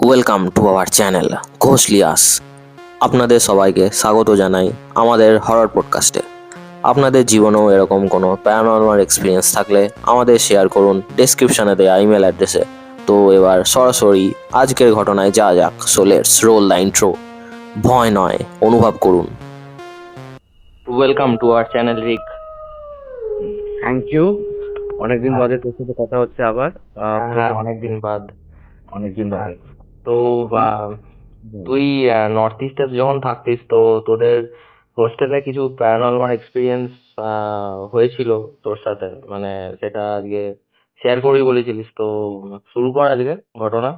Welcome to our channel Ghoshlias. আপনাদের সবাইকে স্বাগত জানাই আমাদের হরর পডকাস্টে। আপনাদের জীবনেও এরকম কোনো প্যারানরমাল এক্সপিরিয়েন্স থাকলে আমাদের শেয়ার করুন ডেসক্রিপশনে দেওয়া ইমেল অ্যাড্রেসে। তো এবার সরাসরি আজকের ঘটনায় যা যাক। So let's roll the intro. ভয় নয়, অনুভব করুন। Welcome to our channel Rik. Thank you. অনেকদিন বাদে তোর সাথে কথা হচ্ছে আবার। হ্যাঁ, অনেকদিন বাদ। অনেকদিন বাদে। তো তুই নর্থ ইস্টে যখন থাকতিস, তো তোদের হোস্টেলে কিছু প্যারানরমাল এক্সপিরিয়েন্স হয়েছিল তোর সাথে, মানে সেটা আজকে শেয়ার করবি বলেছিলিস। তো শুরু কর আজকে ঘটনা।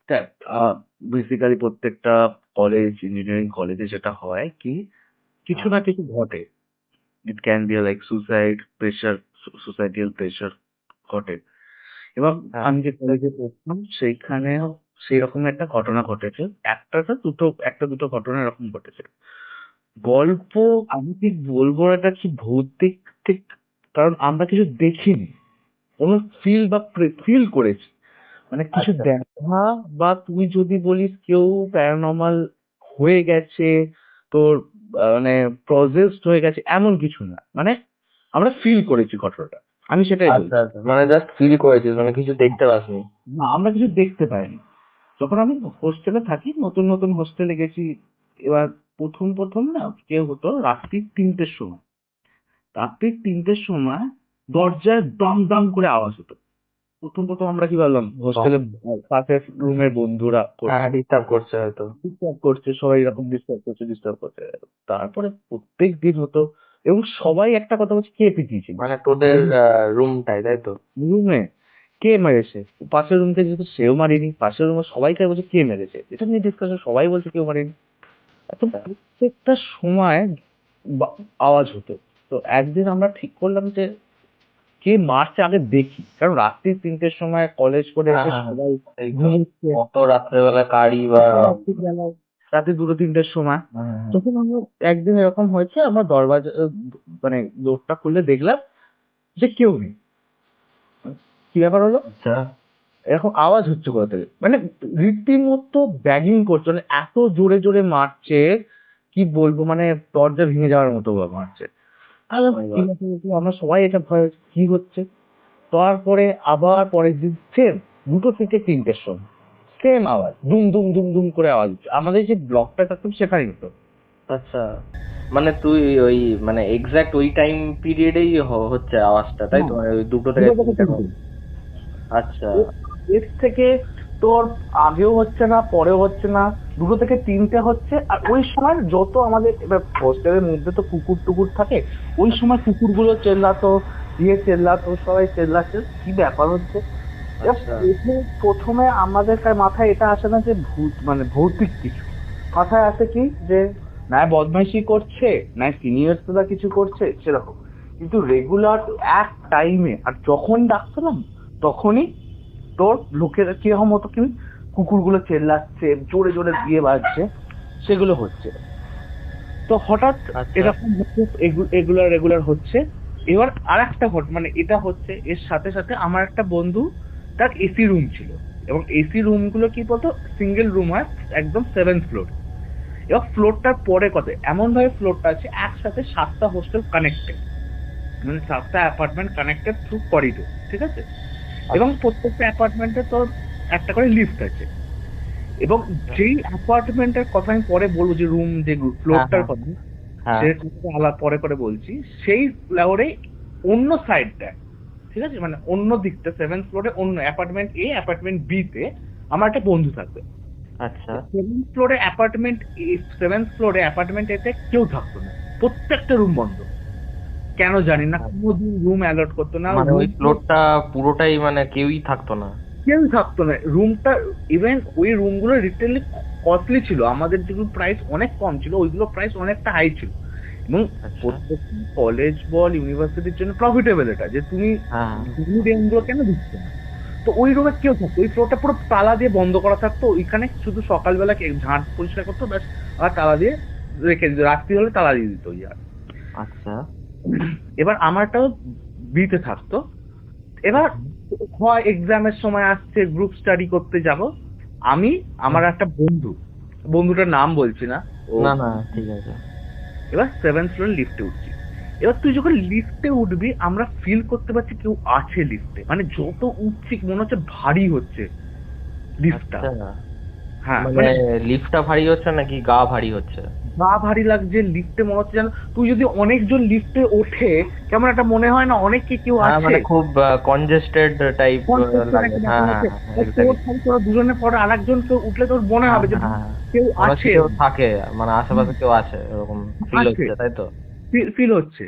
দেখ, বেসিক্যালি প্রত্যেকটা কলেজ, ইঞ্জিনিয়ারিং কলেজে যেটা হয় কি, কিছু না কিছু ঘটে। It can be like suicide, pressure, societal pressure ঘটে। এবং হ্যাঁ। আমি যে কলেজে পড়তাম সেইখানে সেই রকম একটা ঘটনা ঘটেছে। একটা দুটো ঘটনা এরকম ঘটেছে। গল্প আমি ঠিক বলবো না এটা কি ভৌতিক, ঠিক, কারণ আমরা কিছু দেখিনি, কোনো ফিল করেছি, মানে কিছু আচ্ছা। দেখা, বা তুই যদি বলিস কেউ প্যারানর্মাল হয়ে গেছে তোর, মানে প্রসেসড হয়ে গেছে, এমন কিছু না, মানে আমরা ফিল করেছি ঘটনাটা, আমি সেটাই আচ্ছা বলছি। আচ্ছা, মানে জাস্ট ফিল করেছিস, মানে কিছু দেখতে পাসনি। না, আমরা কিছু দেখতে পাইনি। যখন আমি হোস্টেলে থাকি, নতুন নতুন হোস্টেলে গেছি, এবার প্রথম প্রথম না কেউ হতো রাত্রির 3টের সময় দরজায় দম দম করে আওয়াজ হতো। প্রথম প্রথম আমরা কি ভাবলাম, হোস্টেলে পাশের রুমের বন্ধুরা হ্যাঁ, ডিস্টার্ব করছে হয়তো। ডিস্টার্ব করছে, সবাই এরকম ডিস্টার্ব করছে। তারপরে প্রত্যেক দিন হতো, এবং সবাই একটা কথা বলছে, কে পিটিয়েছিল মানে তোদের রুমটাই, তাই তো? রুমে, কে মেরেছে। পাশের রুম থেকে যেহেতু সেও মারিনি, পাশের রুমে সবাইকে বলছে কে মেরেছে, এটা নিয়ে ডিসকাশন, সবাই বলছে কেউ মারিনি। এখন প্রত্যেকটা সময় বা- আওয়াজ হতো। তো একদিন আমরা ঠিক করলাম যে কে মারছে আগে দেখি, কারণ রাত্রি 3টের সময় কলেজ করে হ্যাঁ এসে হ্যাঁ হ্যাঁ, সবাই এই তো। ঘুমোচ্ছে। অত রাত্রেবেলা কারি বা রাত্রিবেলায়, রাত্রি 2-3টের সময়, হুম, হুম। তখন আমরা একদিন এরকম হয়েছে, আমরা দরজা, মানে ডোরটা খুলে দেখলাম যে কেউ নেই। কি ব্যাপার হলো, আচ্ছা এরকম আওয়াজ হচ্ছে কোথা থেকে, মানে রীতিমতো ব্যাগিং করছে, মানে এত জোরে জোরে মারছে, কি বলবো, মানে দরজা ভেঙে যাওয়ার মতো মারছে। আর ঠিক আছে, আমরা সবাই এটা ভয় হচ্ছে, কি হচ্ছে। তারপরে আবার পরের দিন সেম 2 থেকে 3টের সময় সেম আওয়াজ, দুম দুম দুম দুম করে আওয়াজ হচ্ছে। আমাদের যে ব্লকটা থাকতাম সেখানেই হতো। আচ্ছা, মানে তুই ওই মানে এক্সাক্ট ওই টাইম পিরিয়ডেই হচ্ছে আওয়াজটা, তাই তো? হ্যাঁ, মানে ওই 2 থেকে 3টে। 2 থেকে 3টে। আচ্ছা এর থেকে তোর আগেও হচ্ছে না, পরেও হচ্ছে না, 2 থেকে 3টে হচ্ছে। আর ওই সময় যত আমাদের এবার হোস্টেলের মধ্যে তো কুকুর টুকুর থাকে, ওই সময় কুকুরগুলো চেল্লাতো, চেল্লাতো, সবাই চেল্লাচ্ছে, কি ব্যাপার হচ্ছে। এবার আচ্ছা প্রথমে আমাদের মাথায় এটা আসে না যে ভূত, মানে ভৌতিক কিছু। মাথায় আসে কি যে না বদমাইশি করছে, না সিনিয়র্সরা কিছু করছে সেরকম। কিন্তু রেগুলার এক টাইমে, আর যখন ডাকতো না তখনই তোর লোকের কিরকম হতো কি, কুকুরগুলো চেল্লাচ্ছে, জোরে জোরে দিয়ে বাজছে, সেগুলো হচ্ছে। তো হঠাৎ আচ্ছা এরকম হচ্ছে, রেগুলার রেগুলার হচ্ছে। এবার আর একটা মানে এটা হচ্ছে, এর সাথে সাথে আমার একটা বন্ধু, তার এসি রুম ছিল, এবং এসি রুম গুলো কি বলতো, সিঙ্গেল রুম হয়, একদম 7th ফ্লোর। এবার ফ্লোরটার পরে কত এমন ভাবে ফ্লোরটা আছে, একসাথে 7টা হোস্টেল কানেক্টেড, মানে 7টা অ্যাপার্টমেন্ট কানেক্টেড থ্রু করিডোর, ঠিক আছে। এবং প্রত্যেকটা অ্যাপার্টমেন্টে তোর একটা করে লিফট আছে। এবং যেই অ্যাপার্টমেন্টের কথা আমি পরে বলবো, যে রুম, যে হ্যাঁ ফ্লোরটার হ্যাঁ কথা, হ্যাঁ। সেটা আলাদা পরে করে বলছি। সেই ফ্লোরে অন্য সাইডটা, ঠিক আছে, মানে অন্য দিকটা, 7th ফ্লোরে অন্য অ্যাপার্টমেন্ট অ্যাপার্টমেন্ট বি তে আমার একটা বন্ধু থাকবে। আচ্ছা 7th ফ্লোরে অ্যাপার্টমেন্ট এতে কেউ থাকতো না, প্রত্যেকটা রুম বন্ধ। কেন জানি না, কোনোদিন রুম অ্যালট করতো না, মানে ওই রুম ফ্লোরটা পুরোটাই মানে কেউই থাকতো না। কেউ থাকতো না রুমটা। ইভেন ওই রুমগুলো রিটেনলি কস্টলি ছিল, আমাদের যেগুলো প্রাইস অনেক কম ছিল, ওইগুলো প্রাইস অনেকটা হাই ছিল। এবং আচ্ছা প্রত্যেকটা কলেজ বল, ইউনিভার্সিটির জন্য প্রফিটেবল এটা, যে তুমি হ্যাঁ রেন্টগুলো কেন দিচ্ছ না। তো ওই রুমে কেউ থাকতো, ওই ফ্লোরটা পুরো তালা দিয়ে বন্ধ করা থাকতো, ওইখানে শুধু সকালবেলা ঝাঁট পরিষ্কার করতো ব্যাস, আর তালা দিয়ে রেখে দিত, রাত্রি হলে তালা দিয়ে দিত ওই আর। আচ্ছা এবার আমারটাও বিতে থাকতো। এবার আচ্ছা হয় এক্সামের সময় আসছে, গ্রুপ স্টাডি করতে যাব, আমি আমার একটা বন্ধুটার নাম বলছি না, না না ঠিক আছে। এবার 7th ফ্লোরে লিফটে উঠছি। এবার তুই যখন লিফটে উঠবি আমরা ফিল করতে পারছি কেউ আছে লিফটে, মানে যত উঠছি মনে হচ্ছে ভারী হচ্ছে লিফটটা। আচ্ছা, হ্যাঁ মানে মানে লিফটটা ভারী হচ্ছে নাকি গা ভারী হচ্ছে? গা ভারী লাগছে লিফটে, মনে হচ্ছে যেন তুই যদি অনেকজন লিফটে ওঠে কেমন একটা মনে হয় না অনেক কেউ হ্যাঁ আছে, মানে খুব কনজেস্টেড টাইপ congested লাগে। একটা হ্যাঁ ব্যাপার হ্যাঁ আছে। হ্যাঁ আর তোর এক্স্যাক্টলি। সাথে তোরা দুজনের পরে আরেকজন কেউ উঠলে তোর মনে হ্যাঁ হবে যে হ্যাঁ হ্যাঁ, কেউ মনে হচ্ছে আছে, কেউ থাকে, মানে আশেপাশে কেউ আছে এরকম ফিল আছে হচ্ছে, তাই তো? ফিল হচ্ছে।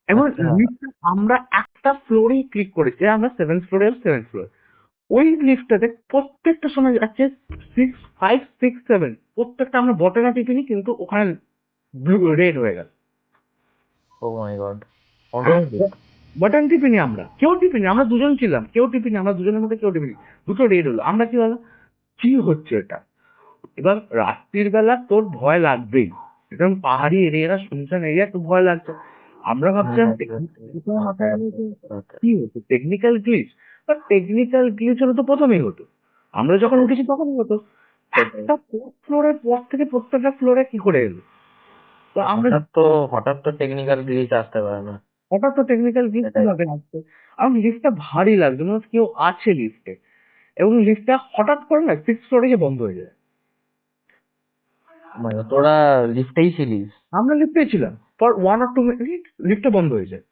এবং আচ্ছা লিফটটা আমরা একটা ফ্লোরেই ক্লিক করেছি, আমরা 7th ফ্লোর। ওই লিফটটাতে প্রত্যেকটা সময় যাচ্ছে 6, 5, 6, 7 প্রত্যেকটা আমরা বটনা টিপিনি কিন্তু ওখানে ব্লু রেড হয়ে গেল। ও মাই গড, বাটন টিপিনি, আমরা কেউ টিপিনি, আমরা দুজন ছিলাম, কেউ টিপিনি, আমরা দুজনের মধ্যে কেউ টিপিনি। দুটো রেড হলো, আমরা কি হলো, কি হচ্ছে এটা? এবার রাত্রির বেলা তোর ভয় লাগবেই, এরকম পাহাড়ি এরিয়া শুনশান এরিয়া, তো ভয় লাগছে। আমরা ভাবছিলাম মাথায় এলো যে কি হচ্ছে, technical glitch. But technical glitch হলে তো প্রথমেই হতো, আমরা যখন উঠেছি তখনই হতো। একটা ফ্লোরের পর থেকে প্রত্যেকটা ফ্লোরে কি করে এলো? তো আমরা হঠাৎ তো টেকনিক্যাল গ্লিচ আসতে পারে না। হঠাৎ তো টেকনিক্যাল গ্লিচ সেটাই। কিভাবে আসছে? আমার লিফটটা ভারী লাগছে, মনে হচ্ছে কেউ আছে লিফটে। এবং লিফটটা হঠাৎ করে না 6 ফ্লোরে গিয়ে বন্ধ হয়ে যায়। মানে তোরা লিফটেই ছিলিস? আমরা লিফটে ছিলাম, পর 1 or 2 মিনিট লিফটটা বন্ধ হয়ে যায়।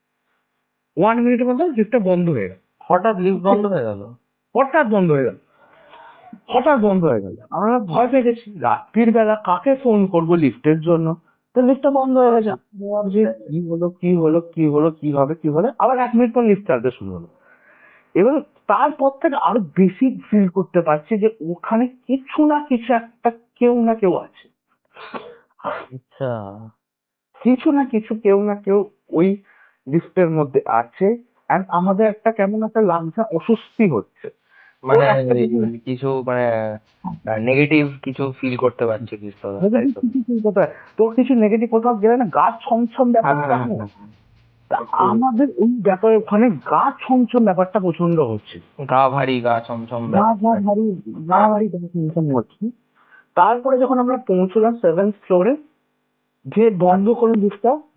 1 মিনিটের মধ্যে লিফটটা বন্ধ হয়ে গেল। হঠাৎ লিফট বন্ধ হয়ে গেল? হঠাৎ বন্ধ হয়ে গেল, হঠাৎ বন্ধ হয়ে গেল। আমরা ভয় পেয়ে গেছি, রাত্রির বেলা কাকে ফোন করবো লিফটের জন্য? তো লিফটটা বন্ধ হয়ে গেছে। আমি ভাবছি কি হবে কি হলে, আবার 1 মিনিট পর লিফট চালতে শুরু হলো। এবার তারপর থেকে আরো বেশি ফিল করতে পারছি যে ওখানে কিছু না কিছু একটা, কেউ না কেউ আছে, আচ্ছা, কিছু না কিছু কেউ না কেউ ওই লিফটের মধ্যে আছে। এন্ড আমাদের একটা কেমন একটা লাগছে, অস্বস্তি হচ্ছে। মানে কিছু মানে নেগেটিভ কিছু ফিল করতে পারছিস তোরা, তাই তো? তোর কিছু নেগেটিভ কোথাও গেলে না গা ছমছম ব্যাপারটা হয় না? তা আমাদের ওই ব্যাপারে ওখানে গা ছমছম ব্যাপারটা প্রচন্ড হচ্ছে। গা ভারী, গা ছমছম গা গা ব্যাপার। ভারী, গা ভারী গা ছমছম হচ্ছে। তারপরে যখন আমরা পৌঁছলাম 7th ফ্লোরে, যে বন্ধ করে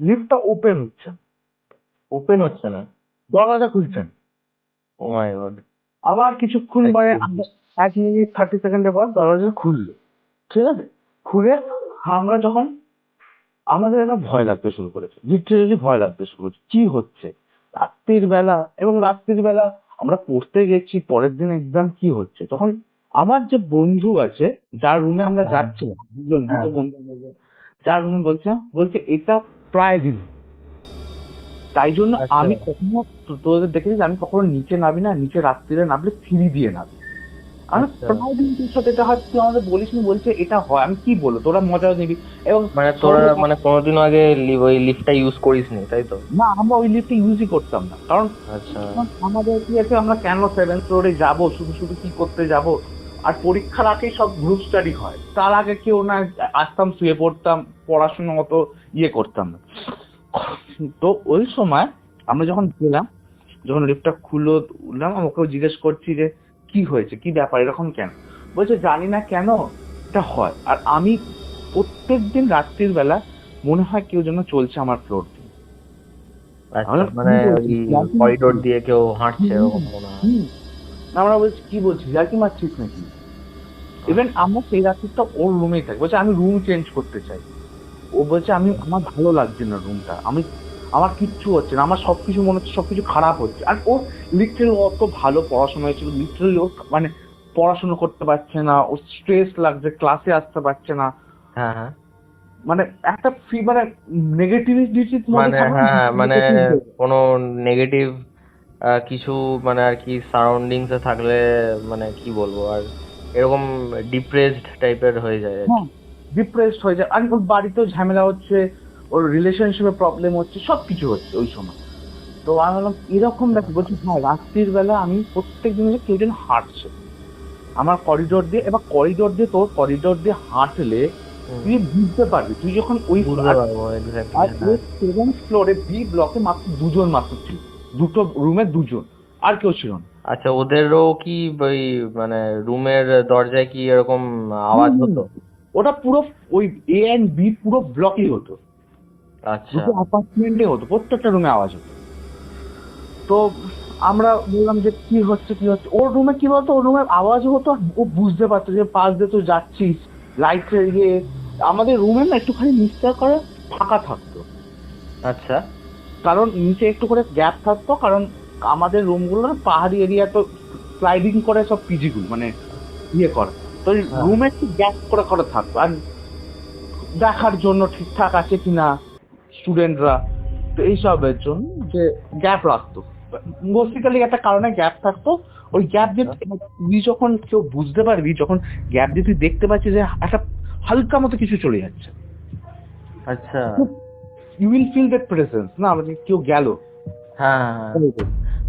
লিফটটা ওপেন হচ্ছে, ওপেন হচ্ছে না? দরজা খুলছেন। ও মাই গড। আবার কিছুক্ষণ পরে 1 মিনিট 30 সেকেন্ডের পর দরজা খুললো, ঠিক আছে? খুলে আমরা যখন, আমাদের একটা ভয় লাগতে শুরু করেছে, লিটারেলি ভয় লাগতে শুরু করেছে, কি হচ্ছে রাত্রির বেলা। এবং রাত্রির বেলা আমরা পড়তে গেছি, পরের দিন এক্সাম, কি হচ্ছে? তখন আমার যে বন্ধু আছে, যার রুমে আমরা যাচ্ছিলাম, দুটো বন্ধু মিলে, যার রুমে বলছে এটা প্রায় দিন। তাই জন্য আচ্ছা। আমি কখনো, তোদের দেখেছিস আমি কখনো নিচে নামি না, নিচে রাত্রিরে নামলে সিঁড়ি দিয়ে নামি। আমি আচ্ছা, প্রায় দিন তোর সাথে এটা হয়, তুই আমাদের বলিস নি, বলছে এটা হয়, আমি কি বলবো, তোরা মজা নিবি। এবং মানে তোরা মানে কোনোদিনও আগে ওই লিফটটা ইউজ করিসনি, তাই তো? না, আমরা ওই লিফটে ইউজই করতাম না, কারণ আচ্ছা। আমাদের কি আছে, আমরা কেন 7th ফ্লোরে যাবো, শুধু শুধু কি করতে যাব? আর পরীক্ষার আগেই সব গ্রুপ স্টাডি হয়, তার আগে কেউ না আসতাম, শুয়ে পড়তাম, পড়াশোনা অত ইয়ে করতাম না। তো ওই সময় আমরা যখন গেলাম, যখন লিফটটা খুললো, উঠলাম, আমি ওকেও জিজ্ঞেস করছি যে কি হয়েছে, কি ব্যাপার, এরকম কেন? বলছে জানি না কেন এটা হয়। আর আমি প্রত্যেকদিন রাত্রির বেলা মনে হয় কেউ যেন চলছে আমার ফ্লোর দিয়ে। আচ্ছা, মানে ওই করিডোর দিয়ে কেউ হাঁটছে এরকম মনে হয়? আমরা বলছি কি বলছিস, আর কি মারছিস নাকি? ইভেন আমরা সেই রাত্রিটা ওর রুমেই থাকি, বলছে আমি রুম চেঞ্জ করতে চাই। ও বলছে আমার ভালো লাগছে না রুমটা, আমার কিচ্ছু হচ্ছে না, আমার সবকিছু মনে হচ্ছে সবকিছু খারাপ হচ্ছে। আর ও লিটারেলি, অত ভালো পড়াশোনা হয়েছিল, লিটারেলি ও মানে পড়াশোনা করতে পারছে না, ও স্ট্রেস লাগছে, ক্লাসে আসতে পারছে না। হ্যাঁ হ্যাঁ, মানে একটা মানে নেগেটিভিটির মানে হ্যাঁ মানে কোনো নেগেটিভ কিছু মানে আর কি সারাউন্ডিংস এ থাকলে, মানে কি বলবো আর, এরকম ডিপ্রেসড টাইপের হয়ে যায় আর কি। ডিপ্রেসড হয়ে যায়। আর ওর বাড়িতেও ঝামেলা হচ্ছে, ওর রিলেশনশিপে প্রবলেম হচ্ছে, সবকিছু হচ্ছে ওই সময়। তো আমি বললাম এরকম ব্যাপার, বলছি হ্যাঁ রাত্রির বেলা আমি প্রত্যেক দিন কেউ যেন হাঁটছে আমার করিডোর দিয়ে। এবার করিডোর দিয়ে, তোর করিডোর দিয়ে হাঁটলে তুই বুঝতে পারবি, তুই যখন ওই বুঝতে পারবো exactly, আর হ্যাঁ। 7th ফ্লোরে বি ব্লকে মাত্র দুজন মাত্র ছিল, দুটো রুমে দুজন, আর কেউ ছিল না। আচ্ছা, ওদেরও কি ওই মানে রুমের দরজায় কি এরকম আওয়াজ হতো? ওটা পুরো ওই এ অ্যান্ড বি পুরো ব্লকই হতো, আচ্ছা। দুটো অ্যাপার্টমেন্টে হতো, প্রত্যেকটা রুমে আওয়াজ হতো। তো আমরা বললাম যে কি হচ্ছে কি হচ্ছে, ওর রুমে কি বলতো, ওর রুমের আওয়াজ হতো, আর ও বুঝতে পারতো যে পাশ দিয়ে তো যাচ্ছিস, লাইটের ইয়ে, আমাদের রুমে না একটুখানি নিস্তার করে ফাঁকা থাকতো, আচ্ছা। কারণ নিচে একটু করে গ্যাপ থাকতো, কারণ আমাদের রুমগুলো না পাহাড়ি এরিয়া, তো স্লাইডিং করে সব পিজিগুলো মানে ইয়ে করে, তো হ্যাঁ। রুমে একটু গ্যাপ করে করে থাকতো, আর দেখার জন্য ঠিকঠাক আছে কিনা স্টুডেন্টরা, তো এইসবের জন্য যে গ্যাপ রাখতো, বেসিক্যালি একটা কারণে গ্যাপ থাকতো। ওই গ্যাপ দিয়ে তুই যখন কেউ বুঝতে পারবি, যখন গ্যাপ দিয়ে তুই দেখতে পাচ্ছিস যে একটা হালকা মতো কিছু চলে যাচ্ছে, আচ্ছা। You will feel that presence, না মানে কেউ গেল। হ্যাঁ, হ্যাঁ, হ্যাঁ।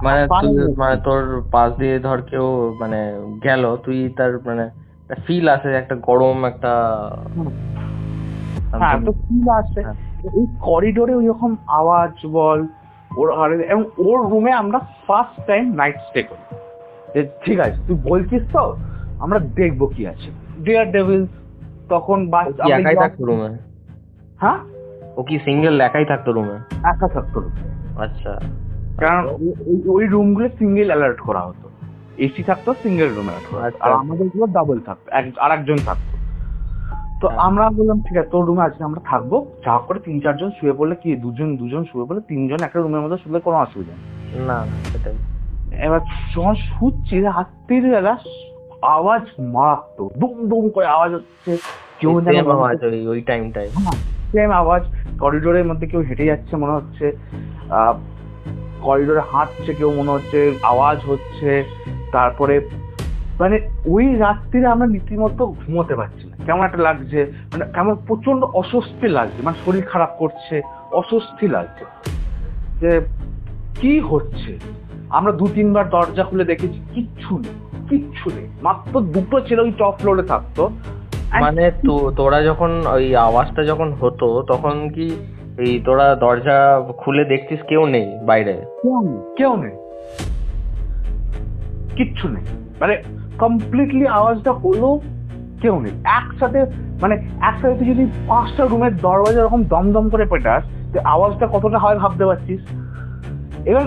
মানে তুই মানে তোর পাশ দিয়ে ধর কেউ মানে গেল, তুই তার মানে একটা ফিল আসে, একটা গরম একটা হ্যাঁ, something। তো ফিল আসে। হ্যাঁ। ওই করিডোরে ওই রকম আওয়াজ বল, ওর এবং ওর রুমে আমরা ফার্স্ট টাইম নাইট স্টে করি, যে ঠিক আছে তুই বলছিস তো আমরা দেখবো কি আছে, ডিয়ার ডেভিল। তখন ও কি একাই থাকতো রুমে? হ্যাঁ, ও কি সিঙ্গেল একাই থাকতো রুমে? একা থাকতো room। আচ্ছা। কারণ ওই রুমগুলো সিঙ্গেল অ্যালার্ট করা হতো, এসি থাকতো, সিঙ্গেল রুম অ্যালার্ট করা হতো, আচ্ছা। আর আমাদের গুলো ডাবল থাকতো, আর একজন থাকতো। তো হ্যাঁ। আমরা বললাম ঠিক আছে তোর রুমে আজকে আমরা থাকবো, যা হোক করে 3-4 জন শুয়ে পড়লে কি, দুজন দুজন শুয়ে পড়লে 3 জন একটা রুমের মধ্যে শুলে কোনো অসুবিধা নেই। না, না, সেটাই। এবার যখন শুচ্ছি রাত্রির বেলা আওয়াজ মারাত্মক, দুম দুম করে আওয়াজ হচ্ছে, কেউ যেন Same আওয়াজ ওই টাইমটাই। সেম আওয়াজ, করিডোরের মধ্যে কেউ হেঁটে যাচ্ছে মনে হচ্ছে, করিডোরে হাঁটছে কেউ মনে হচ্ছে, আওয়াজ হচ্ছে। তারপরে মানে ওই রাত্রিরে আমরা রীতিমতো ঘুমোতে পারছি না, কেমন একটা লাগছে, মানে কেমন প্রচন্ড অস্বস্তি লাগছে, মানে শরীর খারাপ করছে, অস্বস্তি লাগছে যে কি হচ্ছে। আমরা 2-3 বার দরজা খুলে দেখেছি, কিচ্ছু নেই, কিচ্ছু নেই, মাত্র দুটো ছেলে ওই টপ ফ্লোরে থাকতো। And মানে তোরা যখন ওই আওয়াজটা যখন হতো তখন কি এই তোরা দরজা খুলে দেখছিস কেউ নেই বাইরে? কেউ নেই, কিচ্ছু নেই, মানে কমপ্লিটলি আওয়াজটা হলো, কেউ নেই একসাথে। মানে একসাথে তুই যদি 5টা রুমের দরজা এরকম দমদম করে পেটাস, যে আওয়াজটা কতটা হয় ভাবতে পারছিস। এবার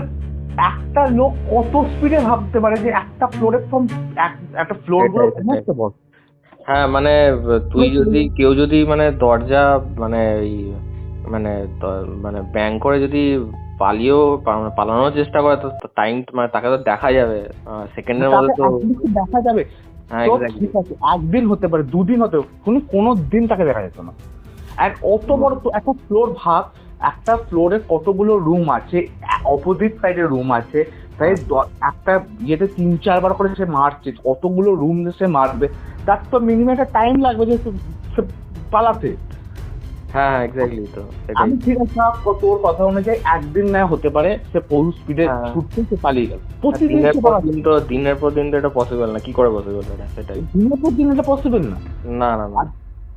একটা লোক কত স্পিডে ভাবতে পারে যে একটা ফ্লোরে ফ্রম একটা ফ্লোর গুলো সেটাই, সেটাই। বুঝতে পার। হ্যাঁ, মানে তুই যদি কেউ যদি মানে দরজা মানে এই মানে মানে ব্যাং করে যদি পালানোর চেষ্টা করে, তো টাইম মানে তাকে তো দেখা যাবে সেকেন্ডের মধ্যে তাকে তো। একদিন দেখা যাবে, হ্যাঁ, তো এক্স্যাক্টলি। ঠিক আছে একদিন হতে পারে, 2 দিন হতে পারে, কোনো দিন তাকে দেখা যেত না। আর অত বড় তো একটা ফ্লোর ভাব, একটা ফ্লোরে কতগুলো রুম আছে, অপোজিট সাইডে রুম আছে, তাই একটা ইয়েতে 3-4 বার করে সে মারছে, কতগুলো রুম সে মারবে, তার তো মিনিমাম একটা টাইম লাগবে যে সে পালাতে। হ্যাঁ, এক্স্যাক্টলি, তো সেটাই। আমি ঠিক আছে তোর কথা অনুযায়ী একদিন না হতে পারে সে বহু স্পিডে হ্যাঁ। ছুটছে, সে পালিয়ে গেল, প্রতিদিন দিনের সে পর পালাচ্ছে। দিন তো দিনের পর দিন তো এটা পসিবল না, কি করে পসিবল এটা? সেটাই। দিনের পর দিন এটা পসিবল না। না, না, না।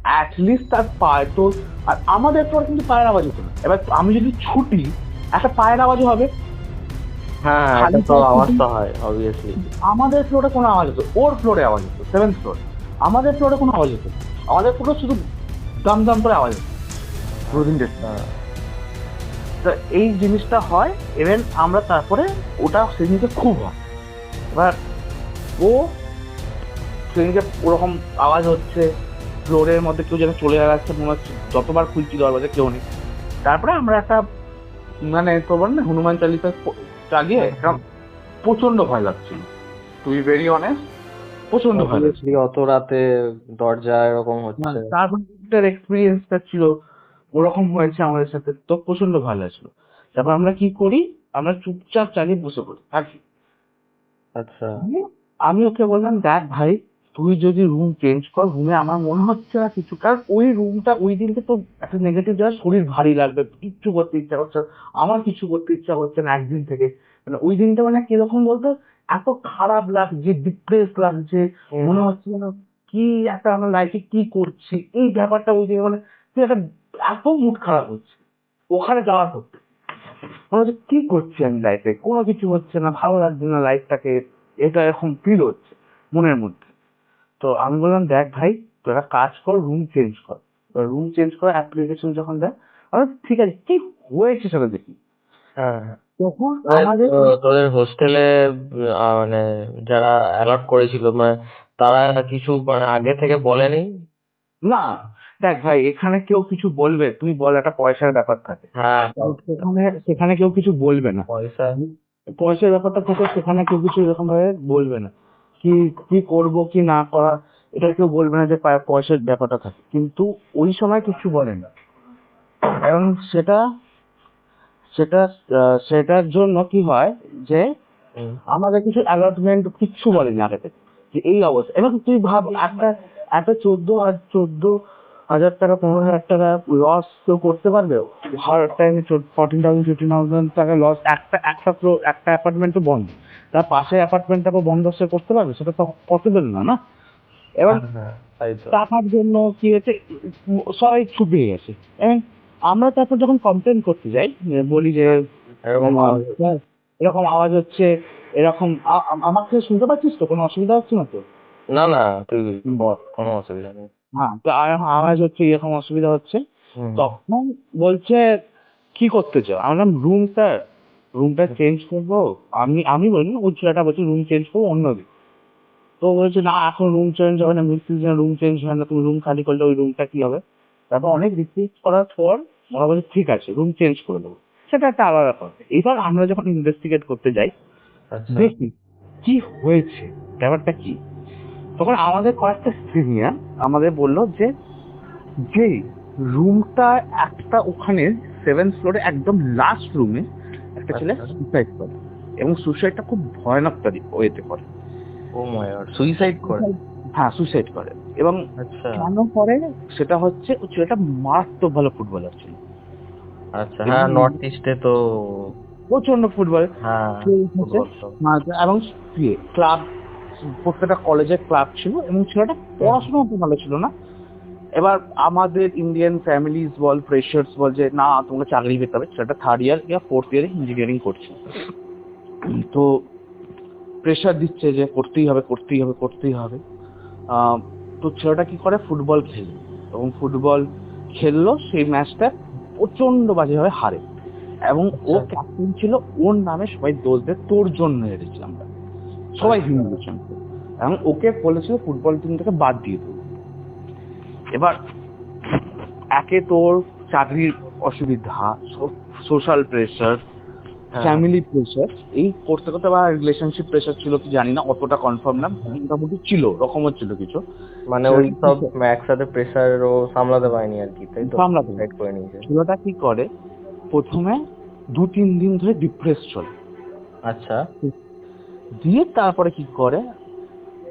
অ্যাটলিস্ট তার পায়ে তো, আর আমাদের ফ্লোর কিন্তু পায়ের আওয়াজ হতো না। এবার আমি যদি ছুটি, একটা পায়ের আওয়াজ হবে, হ্যাঁ, হ্যাঁ, এটা তো আওয়াজ তো হয় অবভিয়াসলি। আমাদের ফ্লোরে কোনো আওয়াজ হতো, ওর ফ্লোরে আওয়াজ হতো, 7th ফ্লোর, আমাদের ফ্লোরে কোনো আওয়াজ হতো না। আমাদের ফ্লোরে শুধু দাম দাম করে আওয়াজ হতো প্রতিদিন। হ্যাঁ। তো এই জিনিসটা হয়, ইভেন আমরা তারপরে ওটা সেদিনকে খুব হয়। এবার ও সেদিনকে ওরকম আওয়াজ হচ্ছে, ফ্লোরের মধ্যে কেউ যেন চলে যাচ্ছে মনে হচ্ছে, যতবার খুলছি দরজা কেউ নেই। তারপরে আমরা একটা মানে তোর বল না হনুমান চালিসা চালিয়ে একদম প্রচন্ড ভয় লাগছিল, টু বি ভেরি অনেস্ট, প্রচন্ড ভয় লাগছিল। Obviously, অত রাতে দরজা এরকম হচ্ছে। তারপর এক্সপিরিয়েন্সটা ছিল ওরকম হয়েছে আমাদের সাথে, তো প্রচন্ড ভয় লাগছিল। তারপর আমরা কি করি, আমরা চুপচাপ চালিয়ে বসে পড়ি থাকি। আচ্ছা। আমি ওকে বললাম দেখ ভাই, তুই যদি রুম চেঞ্জ কর, রুমে আমার মনে হচ্ছে না কিছু, কারণ ওই রুমটা ওই দিনকে তো একটা নেগেটিভ যাওয়ার, শরীর ভারী লাগবে, কিচ্ছু করতে ইচ্ছা করছে না। আমার কিছু করতে ইচ্ছা করছে না একদিন থেকে, মানে ওই দিনটা মানে কিরকম বলতো, এত খারাপ লাগছে, ডিপ্রেস লাগছে, মনে হচ্ছে যেন কি একটা আমার লাইফে কি করছি, এই ব্যাপারটা ওই দিন মানে কি একটা, এত মুড খারাপ হচ্ছে ওখানে যাওয়ার পর। মনে হচ্ছে কি করছি আমি লাইফে, কোনো কিছু হচ্ছে না, ভালো লাগছে না লাইফটাকে। এটা এরকম ফিল হচ্ছে মনের মধ্যে। তো আমি বললাম দেখ ভাই তুই একটা কাজ কর, রুম চেঞ্জ কর। রুম চেঞ্জ করে অ্যাপ্লিকেশন যখন দেয়, ঠিক আছে কি হয়েছে সেটা দেখি। হ্যাঁ, তখন মানে আমাদের তোদের হোস্টেলে মানে যারা অ্যালট করেছিল মানে তারা কিছু মানে আগে থেকে বলেনি? না, দেখ ভাই এখানে কেউ কিছু বলবে, তুই বল, একটা পয়সার ব্যাপার থাকে। হ্যাঁ, সেখানে সেখানে কেউ কিছু বলবে না। পয়সা। পয়সার ব্যাপারটা থাকে, সেখানে কেউ কিছু এরকম ভাবে বলবে না। কি কি করব কি না করা, এটা কেউ বলবে না যে পয়সার ব্যাপারটা থাকে, কিন্তু ওই সময় কিছু বলে না। এবং সেটা সেটা সেটার জন্য কি হয় যে আমাদের কিছু অ্যালটমেন্ট কিচ্ছু বলেনি আগে থেকে, যে এই অবস্থা। এবার তুই ভাব একটা একটা 14,000 টাকা 15,000 টাকা লস কেউ করতে পারবে? হার টাইমে 14,000 15,000 টাকা লস, একটা অ্যাপার্টমেন্ট তো বন্ধ, তার পাশে অ্যাপার্টমেন্টটাকে বন্ধ সে করতে পারবে? সেটা তো পসিবল না, না? এবার হ্যাঁ, তাই তো। টাকার জন্য কি হয়েছে, সবাই ছুপিয়ে গেছে। এবং আমরা তারপর যখন কমপ্লেন করতে যাই, বলি যে এরকম আওয়াজ স্যার, এরকম আওয়াজ হচ্ছে, এরকম আমাকে শুনতে পাচ্ছিস তো, কোনো অসুবিধা হচ্ছে না তো? না, না, তুই বল, কোনো অসুবিধা নেই। হ্যাঁ, তো আওয়াজ হচ্ছে, এরকম অসুবিধা হচ্ছে। হুম। তখন বলছে কি করতে চাও? আমরা রুমটা চেঞ্জ করবো। আমি বলি, ওই ছেলেটা বলছে রুম চেঞ্জ করবো অন্য দিন। তো বলছে না, এখন রুম চেঞ্জ হবে না, মিস্ত্রি রুম চেঞ্জ হয় না, তুমি রুম খালি করলে ওই রুমটা কি হবে? তারপর অনেক রিকোয়েস্ট করার পর ওরা বলছে ঠিক আছে রুম চেঞ্জ করে দেবো। সেটা একটা আলাদা কথা। এবার আমরা যখন ইনভেস্টিগেট করতে যাই, আচ্ছা। দেখি কি হয়েছে, ব্যাপারটা কি। তখন আমাদের কয়েকটা সিনিয়র আমাদের বললো যে যে রুমটা একটা ওখানে 7th ফ্লোরে একদম লাস্ট রুমে একটা ছেলে আচ্ছা। সুসাইড করে, এবং সুসাইডটা খুব ভয়ানক ওয়েতে করে। ও মাই গড, সুইসাইড করে? হ্যাঁ, সুসাইড করে। এবং আচ্ছা, কেন করে সেটা হচ্ছে, ওই ছেলেটা মারাত্মক ভালো ফুটবলার ছিল। আচ্ছা। হ্যাঁ, নর্থ ইস্টে তো। প্রচন্ড ফুটবল। হ্যাঁ, ফুটবল তো। এবং ক্লাব, প্রত্যেকটা কলেজের ক্লাব ছিল, এবং ছেলেটা পড়াশোনা তো ভালো ছিল না। এবার আমাদের ইন্ডিয়ান ফ্যামিলিজ বল, প্রেশার্স বল, যে না তোমাকে চাকরি পেতে হবে। সেটা 3rd ইয়ার ইয়া 4th ইয়ারে ইঞ্জিনিয়ারিং করছে। তো প্রেশার দিচ্ছে যে করতেই হবে করতেই হবে করতেই হবে। তো ছেলেটা কি করে, ফুটবল খেলে, এবং ফুটবল খেললো, সেই ম্যাচটা প্রচন্ড বাজেভাবে হারে। এবং ও ক্যাপ্টেন ছিল, ওর নামে সবাই দোষ দেয়, তোর জন্য হেরেছিলাম আমরা, সবাই হিন্দুজন। এবং ওকে বলেছিল ফুটবল টিম থেকে বাদ দিয়ে দেবো। এবার একে তোর চাকরির অসুবিধা, সোশ্যাল প্রেশার, ফ্যামিলি প্রেশার, এই করতে করতে, বা রিলেশনশিপ প্রেশার ছিল কি জানি না, অতটা কনফার্ম না, মোটামুটি ছিল, রকমের ছিল কিছু। মানে ওই সব একসাথে প্রেসারও সামলাতে পারেনি আর কি, তাই তো? সামলাতে সুইসাইড করে নিয়েছে। ছেলেটা কি করে, প্রথমে 2-3 দিন ধরে ডিপ্রেস চলে। আচ্ছা। দিয়ে তারপরে কি করে,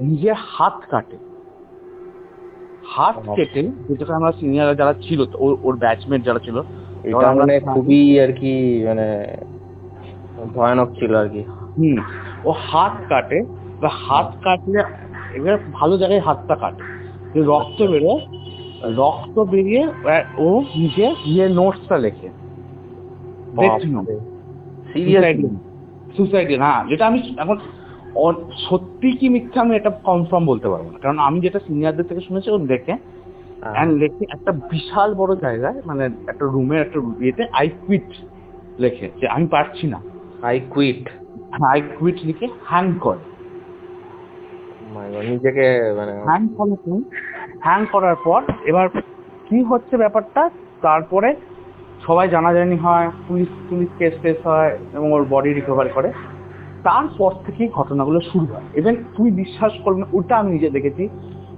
নিজের হাত কাটে। হাত কেটে, যেটা আমরা সিনিয়র যারা ছিল, ওর ব্যাচমেট যারা ছিল, এটা মানে খুবই আর কি মানে ভয়ানক ছিল আর কি। ও হাত কাটে, বা হাত কাটলে এবার ভালো জায়গায় হাতটা কাটে, যে রক্ত বেরোয়, রক্ত বেরিয়ে ও নিজে গিয়ে নোটসটা লেখে, সুসাইড। হ্যাঁ, যেটা আমি এখন সত্যি কি মিথ্যা আমি এটা কনফার্ম বলতে পারবো না, কারণ আমি যেটা সিনিয়রদের থেকে শুনেছি, ও লেখে লেখে একটা বিশাল বড় জায়গায়, মানে একটা রুমের একটা ইয়েতে আই কুইট লেখে, যে আমি পারছি না, আই কুইট। আই কুইট লিখে হ্যাং করে। নিজেকে মানে হ্যাং করার পর এবার কি হচ্ছে ব্যাপারটা, তারপরে সবাই জানাজানি হয়, পুলিশ কেস হয়, এবং ওর বডি রিকভার করে। তারপর থেকেই ঘটনাগুলো শুরু হয়। এবং তুই বিশ্বাস করবি না, ওটা আমি নিজে দেখেছি,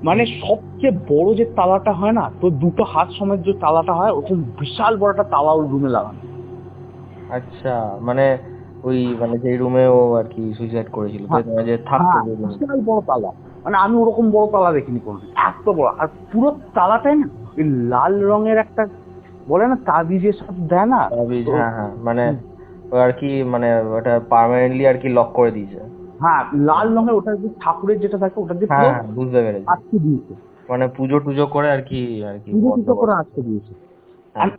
মানে সবচেয়ে বড় যে তালাটা হয় না, তো 2 হাত সমেত যে তালাটা হয়, ওটা বিশাল বড় একটা তালা ওর রুমে লাগানো। আচ্ছা, মানে ওই মানে যে রুমে ও আর কি সুইসাইড করেছিল, যে থাকতো যে রুমে। বিশাল বড় তালা, মানে আমি ওরকম বড় তালা দেখিনি কোনোদিন, এত বড়। আর পুরো তালাটাই না ওই লাল রঙের একটা, বলে না তাবিজের সাথে দেয় না, হ্যাঁ, হ্যাঁ, মানে ও আর কি মানে ওটা পার্মানেন্টলি আর কি লক করে দিয়েছে। হ্যাঁ, লাল রঙের, ওটা যে ঠাকুরের যেটা থাকে, ওটা দিয়ে পুরো বুঝতে পেরেছি, আটকে দিয়েছে, মানে পুজো টুজো করে আর কি বন্ধ পুরো করে আটকে দিয়েছে।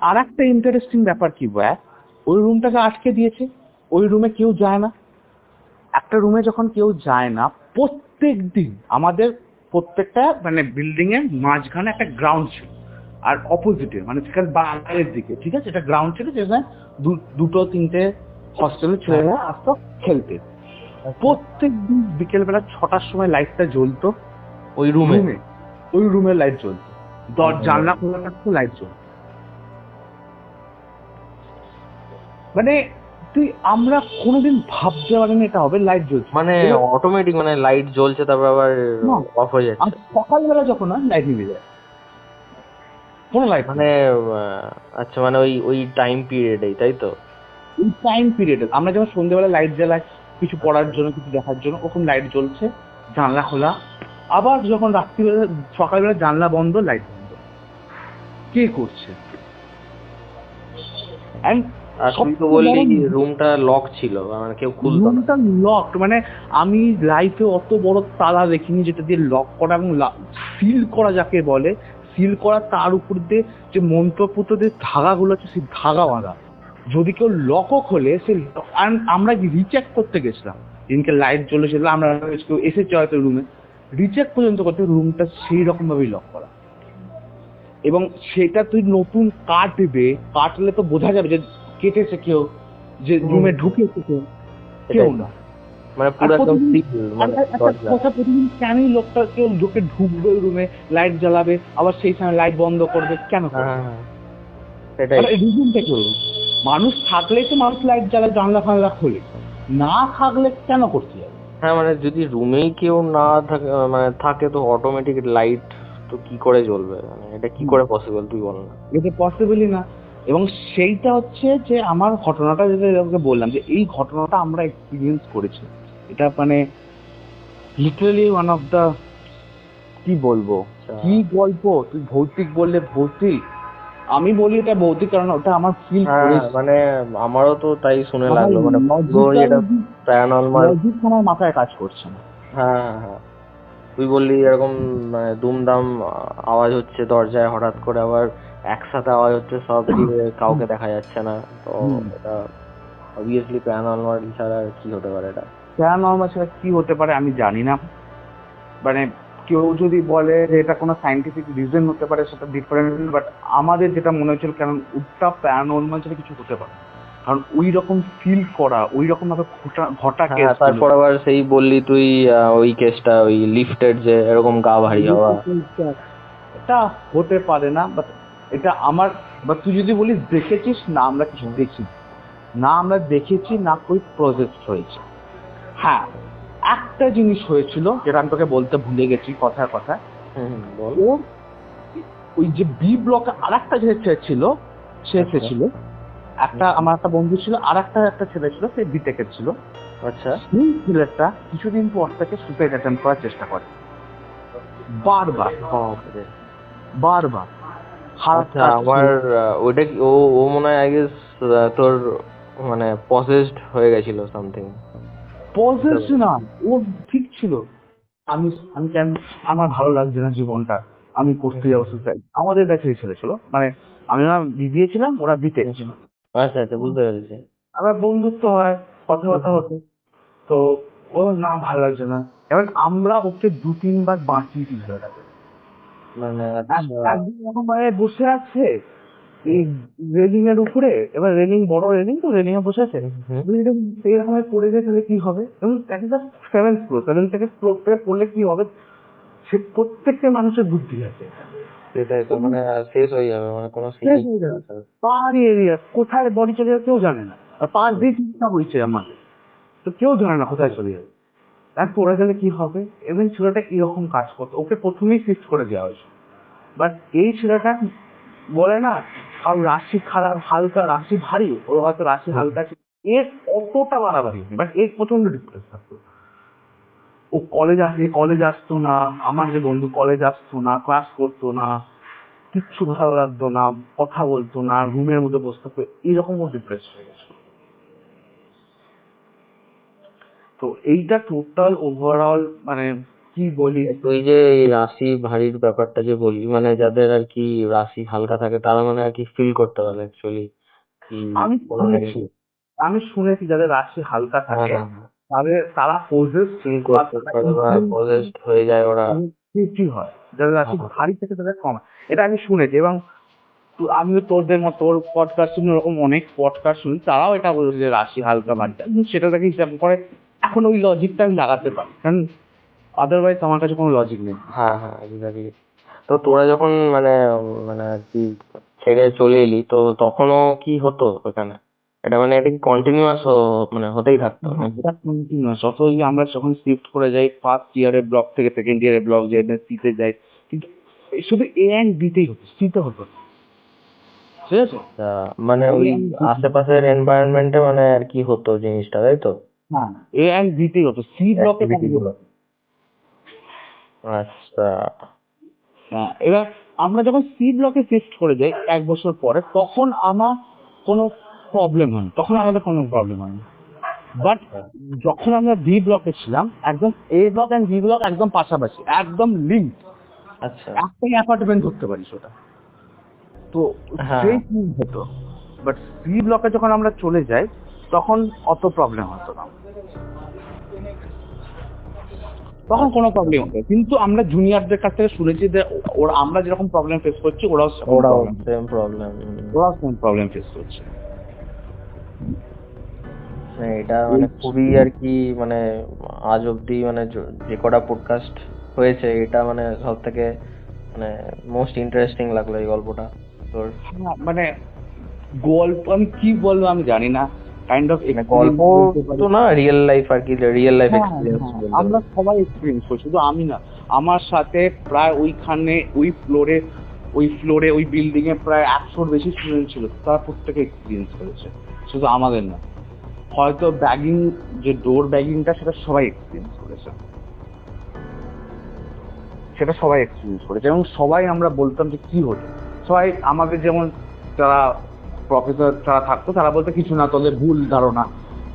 আর একটা ইন্টারেস্টিং ব্যাপার কি, ওই রুমটাকে আটকে দিয়েছে, ওই রুমে কেউ যায় না। একটা রুমে যখন কেউ যায় না, প্রত্যেক দিন আমাদের প্রত্যেকটা মানে বিল্ডিং এর মাঝখানে একটা গ্রাউন্ড ছিল, আর অপোজিটে মানে সেখানে বাইরের দিকে, ঠিক আছে, এটা গ্রাউন্ড ছিল যেখানে দুটো তিনটে হস্টেলের ছেলেরা আসতো খেলতে। প্রত্যেক দিন বিকেলবেলা 6টার সময় লাইটটা জ্বলতো ওই রুমে? রুমে, ওই রুমের লাইট জ্বলতো, জানলা খোলা থাকতো, লাইট জ্বলতো। মানে তুই আমরা কোনোদিন ভাবতে পারিনি এটা হবে, লাইট জ্বলছে মানে অটোমেটিক মানে লাইট জ্বলছে তারপর আবার না। অফ হয়ে আর যাচ্ছে? সকালবেলা যখন হয় লাইট নিভে যায়, কোনো লাইট মানে আচ্ছা, মানে ওই ওই টাইম পিরিয়ডেই, তাই তো? এই টাইম পিরিয়ডে আমরা যেমন সন্ধ্যেবেলা লাইট জ্বালাই কিছু পড়ার জন্য, কিছু দেখার জন্য, ওরকম লাইট জ্বলছে, জানলা খোলা। আবার যখন রাত্রিবেলা সকালবেলা জানলা বন্ধ, লাইট বন্ধ। কে করছে? And আর তুই তো বললি রুমটা লক ছিল, মানে কেউ খুলতো না। রুমটা লক, মানে আমি লাইফে অত বড় তালা দেখিনি যেটা দিয়ে লক করা এবং সিল করা যাকে বলে, সিল করা, তার উপর দিয়ে যে মন্ত্রপুত্র যে ধাগাগুলো আছে সেই ধাগা বাঁধা। যদি কেউ লকও খোলে সে আমরা রিচেক করতে গেছিলাম দিনকে লাইট জ্বলেছিল, আমরা কেউ এসেছে হয়তো রুমে, রিচেক পর্যন্ত করতে রুমটা সেই রকম ভাবেই লক করা। এবং সেটা তুই নতুন কাটলে তো বোঝা যাবে যে কেটেছে কেউ, যে রুমে ঢুকেছে কেউ না। মানে পুরো একদম সিল, মানে দরজা। কথা, প্রতিদিন কেনই লোকটা কেউ ঢুকে ঢুকবে রুমে, লাইট জ্বালাবে, আবার সেই সময় লাইট বন্ধ করবে, কেন করবে? সেটাই। রিজনটা কি? মানুষ থাকলেই তো মানুষ লাইট জ্বালায়, জানলা ফানলা খোলে, না থাকলে কেন করতে যাবে? হ্যাঁ, মানে যদি রুমেই কেউ না থাকে, মানে থাকে, তো অটোমেটিক লাইট তো কি করে জ্বলবে? মানে এটা কি করে পসিবল তুই বল না? এটা পসিবলই না। এবং সেইটা হচ্ছে যে আমার ঘটনাটা যেটা তোকে বললাম, যে এই ঘটনাটা আমরা এক্সপিরিয়েন্স করেছি। এটা মানে লিটারালি ওয়ান অফ দা, কি বলবো, কি গল্প। তুই ভৌতিক বললে ভৌতিক, আমি বলি এটা ভৌতিক কারণ ওটা আমার ফিল করেছি। মানে আমারও তো তাই শুনে লাগলো, মানে পুরো এটা প্যারানরমাল। লজিক আমার মাথায় কাজ করছে না। হ্যাঁ, হ্যাঁ, হ্যাঁ। তুই বললি এরকম মানে দুমদাম আওয়াজ হচ্ছে দরজায়, হঠাৎ করে আবার একসাথে আওয়াজ হচ্ছে সব দিয়ে, কাউকে দেখা যাচ্ছে না। তো এটা অবভিয়াসলি প্যারানরমাল ছাড়া আর কি হতে পারে এটা? প্যারানরমাল ছাড়া কি হতে পারে আমি জানি না। মানে কেউ যদি বলে যে এটা কোনো সাইন্টিফিক রিজন হতে পারে সেটা ডিফারেন্ট, বাট আমাদের যেটা মনে হচ্ছিল, কারণ ওটা প্যারানরমাল ছাড়া কিছু হতে পারে, কারণ ওই রকম ফিল করা, ওই রকম ভাবে ঘটা কেস। তারপর আবার সেই বললি তুই ওই কেসটা, ওই লিফটের যে এরকম গা ভারী হওয়া। এটা হতে পারে না, বাট এটা আমার, বা তুই যদি বলিস দেখেছিস, না আমরা কিছু দেখি না, আমরা দেখেছি না, কই প্রজেক্ট হয়েছে। হ্যাঁ, একটা জিনিস হয়েছিল যেটা আমি তোকে বলতে ভুলে গেছি কথার কথা। বল। ও ওই যে বি ব্লকে আর একটা যে ছেলে ছিল, সে এসেছিল, আমার একটা বন্ধু ছিল, আর একটা ছেলে ছিল, সে বিটেকের ছিল। আচ্ছা। সেই ছেলেটা কিছুদিন পর থেকে সুসাইড অ্যাটেম্প করার চেষ্টা করে, বারবার বারবার। আচ্ছা, আমার ওইটা ও ও মনে হয় আই গেস তোর মানে পসেসড হয়ে গেছিল সামথিং। পজেস না, ও ঠিক ছিল। আমি আমি কেন, আমার ভালো লাগছে না জীবনটা, আমি করতে যাবো সুসাইড। আমাদের কাছে ছেলে ছিল, মানে আমি না বিবিএ ছিলাম, ওরা বিতে ছিল। আচ্ছা, আচ্ছা, বুঝতে পেরেছি। আবার বন্ধুত্ব হয়, কথাবার্তা হতো। তো ও না, ভালো লাগছে না। এবার আমরা ওকে 2-3 বার বাঁচিয়েছি ছেলেটাকে। মানে একদিন এরকম মানে বসে আছে এই রেলিং এর উপরে, এবার রেলিং, বড় রেলিং, তো রেলিং এ বসে আছে, এরকম এরকম পড়ে যায় তাহলে কি হবে? এবং একটা 7th ফ্লোর থেকে ফ্লোর পড়লে কি হবে? সে প্রত্যেকটা মানুষের বুদ্ধি আছে, সেটাই তো, মানে শেষ হয়ে যাবে, মানে কোনো শেষ হয়ে যাবে। পাহাড়ি এরিয়া, কোথায় বডি চলে যাবে কেউ জানে না, আর পাশ দিয়ে চিন্তা হয়েছে আমাদের, তো কেউ জানে না কোথায় চলে যাবে। আর পড়ে গেলে কি হবে? এবং ছেলেটা এরকম কাজ করতো, ওকে প্রথমেই ফিক্স করে দেওয়া হয়েছে। বাট এই ছেলেটা বলে না, আর রাশি খারাপ, হালকা রাশি ভারী, ওর হয়তো রাশি হালকা ছিল, এর অতটা বাড়াবাড়ি, বাট এর প্রচন্ড ডিপ্রেস থাকতো। ও কলেজ আসতো না, আমার যে বন্ধু কলেজ আসতো না, ক্লাস করতো না, কিচ্ছু ভালো লাগতো না, কথা বলতো না, রুমের মধ্যে বসে থাকতো, এরকম ও ডিপ্রেস হয়ে গেছে। তো এইটা টোটাল ওভারঅল, মানে কি বলি, তুই যে এই রাশি ভারীর ব্যাপারটা যে বললি, মানে যাদের আর কি রাশি হালকা থাকে তারা মানে আর কি ফিল করতে পারে অ্যাকচুয়ালি কি আমি কোনো শুনেছি, যাদের রাশি হালকা থাকে, তারা পজেস পজেসড হয়ে যায় ওরা। বেশি হয়, যাদের রাশি ভারী থেকে তাদের কম হয়। এটা আমি শুনেছি, এবং আমিও তোরদের মতো তোর পডকাস্ট শুনি, ওরকম অনেক পডকাস্ট শুনি, তারাও এটা বলছে যে রাশি হালকা ভারী, সেটা থেকে হিসাব করে এখন ওই লজিকটা আমি লাগাতে পারি, কারণ আদারওয়াইজ আমার কাছে কোনো লজিক নেই। হ্যাঁ হ্যাঁ এক্স্যাক্টলি। তো তোরা যখন মানে মানে আর কি ছেড়ে চলে এলি, তো তখনও কি হতো ওখানে? এটা মানে এটা কি কন্টিনিউয়াস মানে হতেই থাকতো? এটা কন্টিনিউয়াস, যতই আমরা যখন শিফট করে যাই ফার্স্ট ইয়ারের ব্লক থেকে সেকেন্ড ইয়ারের ব্লক যে সিতে যাই, কিন্তু শুধু এ অ্যান্ড বিতেই হতো, সিতে হতো না। ঠিক আছে? মানে ওই আশেপাশের এনভায়রনমেন্টে মানে আর কি হতো জিনিসটা, তাই তো? হ্যাঁ, এ অ্যান্ড বিতেই হতো, সি ব্লকে Activity গুলো। আচ্ছা। এবার আমরা যখন সি ব্লকে শিফট করে যাই 1 বছর পরে, তখন আমার কোনো প্রবলেম হয়, তখন আমাদের কোনো প্রবলেম হয় না। বাট যখন আমরা বি ব্লকে ছিলাম, একদম এ ব্লক অ্যান্ড বি ব্লক একদম পাশাপাশি, একদম লিঙ্ক, আচ্ছা। একটাই অ্যাপার্টমেন্ট ধরতে পারিস ওটা। তো হ্যাঁ। সেই কি হতো, বাট সি ব্লকে যখন আমরা চলে যাই তখন অত প্রবলেম হতো না, তখন কোনো প্রবলেম হতো। কিন্তু আমরা জুনিয়রদের কাছ থেকে শুনেছি যে ওরা, আমরা যেরকম প্রবলেম ফেস করছি ওরাও same problem. Same problem face করছে। এটা মানে খুবই আর কি মানে আজ অব্দি মানে যে কটা পডকাস্ট হয়েছে, এটা মানে সব থেকে মানে মোস্ট ইন্টারেস্টিং লাগলো এই গল্পটা তোর। মানে গল্প আমি কি বলবো আমি জানি না, কাইন্ড অফ গল্প তো না, রিয়েল লাইফ আর কি, রিয়েল লাইফ এক্সপিরিয়েন্স। আমরা সবাই এক্সপিরিয়েন্স করি, শুধু আমি না, আমার সাথে প্রায় ওইখানে ওই ফ্লোরে ওই বিল্ডিং এ প্রায় 100-র বেশি স্টুডেন্ট ছিল, তারা প্রত্যেকে এক্সপিরিয়েন্স করেছে, শুধু আমাদের না। হয়তো ব্যাগিং, যে ডোর ব্যাগিংটা, সেটা সবাই এক্সপিরিয়েন্স করেছে, এবং সবাই আমরা বলতাম যে কি হতো, সবাই আমাদের যেমন যারা প্রফেসর যারা থাকতো তারা বলতো কিছু না, তোদের ভুল ধারণা।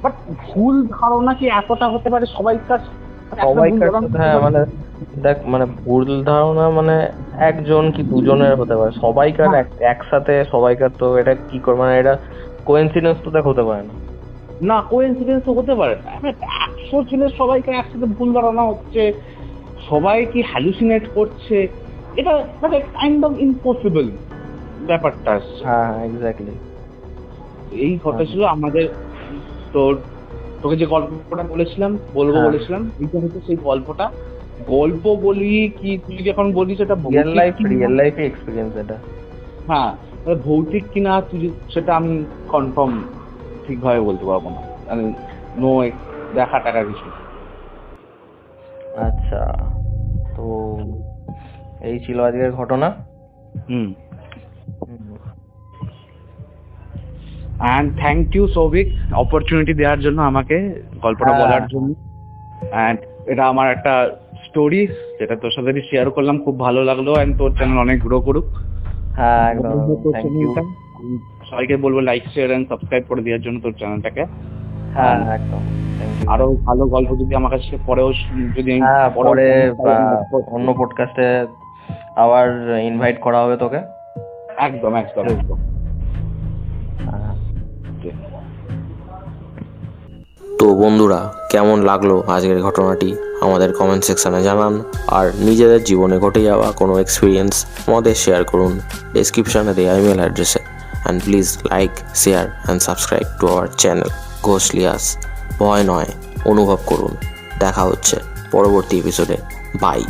বাট ভুল ধারণা কি এতটা হতে পারে সবাইকার? হ্যাঁ মানে দেখ, মানে ভুল ধারণা মানে একজন কি দুজনের হতে পারে, সবাইকার একসাথে সবাইকার, তো এটা কি করে মানে এটা কোইন্সিডেন্স তো দেখ হতে পারে না। না, কোইন্সিডেন্স তো হতে পারে না। 100 ছেলের সবাইকে একসাথে ভুল ধারণা হচ্ছে, সবাই কি হ্যালুসিনেট করছে, এটা মানে কাইন্ড অফ ইম্পসিবল ব্যাপারটা আসছে। হ্যাঁ এক্স্যাক্টলি। এই কথা ছিল আমাদের। তোকে যে গল্পটা বলেছিলাম বলেছিলাম, এইটা হচ্ছে সেই গল্পটা। গল্প বলি কি, তুই যখন বলিস সেটা রিয়েল লাইফ এক্সপিরিয়েন্স এটা। হ্যাঁ, ভৌতিক কিনা তুই সেটা আমি কনফার্ম ঠিকভাবে বলতে পারবো না, আমি নো দেখা টাকা কিছু। আচ্ছা, তো এই ছিল আজকের ঘটনা। And thank you Souvik, opportunity দেওয়ার জন্য, আমাকে গল্পটা বলার জন্য। অ্যান্ড এটা আমার একটা স্টোরি, যেটা তোর সাথে শেয়ার করলাম, খুব ভালো লাগলো। অ্যান্ড তোর চ্যানেল অনেক গ্রো করুক। হ্যাঁ একদম, থ্যাংক ইউ। সবাইকে বলবো লাইক, শেয়ার এন্ড সাবস্ক্রাইব করে দেওয়ার জন্য তোর চ্যানেলটাকে। হ্যাঁ একদম, আরো ভালো গল্প যদি আমার কাছে পরেও যদি পরে অন্য পডকাস্টে আবার ইনভাইট করা হবে তোকে। একদম একদম একদম। তো বন্ধুরা, কেমন লাগলো আজকের ঘটনাটি আমাদের কমেন্ট সেকশনে জানান। আর নিজেদের জীবনে ঘটে যাওয়া কোনো এক্সপিরিয়েন্স আমাদের শেয়ার করুন ডেসক্রিপশনে দেওয়া ইমেল অ্যাড্রেসে। And please like, share and subscribe to our channel Ghoshlias. ভয় নয়, অনুভব করুন। দেখা হচ্ছে পরবর্তী এপিসোডে। বাই।